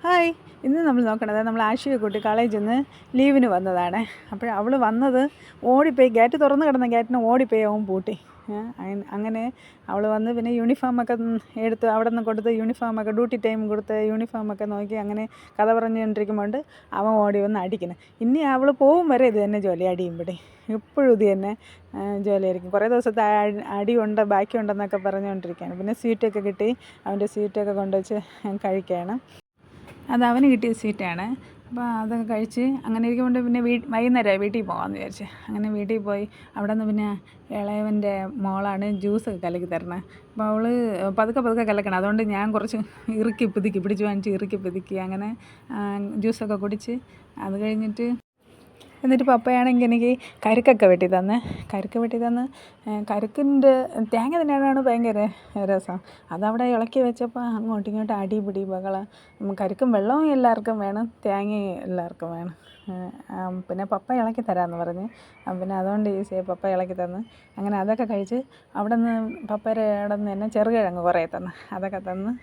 Hi, ഇന്ന് നമ്മൾ നോക്കണത് നമ്മൾ ആഷിയെ കൂട്ടി കോളേജിൽ നിന്ന് ലീവിന് വന്നതാണ്. അപ്പോൾ അവൾ വന്നത് ഓടിപ്പോയി, ഗേറ്റ് തുറന്ന് കിടന്ന ഗേറ്റിന് ഓടിപ്പോയി അവൻ പൂട്ടി. അങ്ങനെ അവൾ വന്ന് പിന്നെ യൂണിഫോമൊക്കെ എടുത്ത് അവിടെ നിന്ന് കൊടുത്ത് യൂണിഫോമൊക്കെ ഡ്യൂട്ടി ടൈം കൊടുത്ത് യൂണിഫോമൊക്കെ നോക്കി അങ്ങനെ കഥ പറഞ്ഞുകൊണ്ടിരിക്കുമ്പോൾ അവൻ ഓടി വന്ന് അടിക്കണം. ഇനി അവൾ പോകും വരെ ഇത് തന്നെ ജോലി, അടിയുമ്പടി എപ്പോഴും ഇത് തന്നെ ജോലിയായിരിക്കും. കുറേ ദിവസത്തെ അടിയുണ്ട് ബാക്കിയുണ്ടെന്നൊക്കെ പറഞ്ഞുകൊണ്ടിരിക്കുകയാണ്. പിന്നെ സ്വീറ്റൊക്കെ കിട്ടി, അവൻ്റെ സ്വീറ്റൊക്കെ കൊണ്ടുവച്ച് കഴിക്കുകയാണ്. അത് അവന് കിട്ടിയ സ്വീറ്റാണ്. അപ്പോൾ അതൊക്കെ കഴിച്ച് അങ്ങനെ ഇരിക്കുമ്പോൾ പിന്നെ വൈകുന്നേരമായി വീട്ടിൽ പോകാമെന്ന് വിചാരിച്ച് അങ്ങനെ വീട്ടിൽ പോയി. അവിടെ നിന്ന് പിന്നെ ഇളയവൻ്റെ മോളാണ് ജ്യൂസൊക്കെ കലക്കി തരണത്. അപ്പോൾ അവൾ പതുക്കെ കലക്കണം. അതുകൊണ്ട് ഞാൻ കുറച്ച് ഇറുക്കി പുതുക്കി പിടിച്ച് വാങ്ങിച്ച് ഇറുക്കി പുതുക്കി അങ്ങനെ ജ്യൂസൊക്കെ കുടിച്ച് അത് കഴിഞ്ഞിട്ട് എന്നിട്ട് പപ്പയാണെങ്കിൽ എനിക്ക് കരുക്കൊക്കെ വെട്ടി തന്ന് കരുക്കിൻ്റെ തേങ്ങ തിന്നാനാണ് ഭയങ്കര രസം. അതവിടെ ഇളക്കി വെച്ചപ്പോൾ അങ്ങോട്ടും ഇങ്ങോട്ടും അടിപിടി ബഹളം. കരുക്കും വെള്ളവും എല്ലാവർക്കും വേണം, തേങ്ങയും എല്ലാവർക്കും വേണം. പിന്നെ പപ്പ ഇളക്കി തരാമെന്ന് പറഞ്ഞ്, പിന്നെ അതുകൊണ്ട് ഈസിയായി പപ്പ ഇളക്കി തന്ന്. അങ്ങനെ അതൊക്കെ കഴിച്ച് അവിടെ നിന്ന് പപ്പയുടെ അവിടെ നിന്ന് തന്നെ ചെറുകിഴങ്ങ് കുറേ തന്ന്, അതൊക്കെ തന്ന്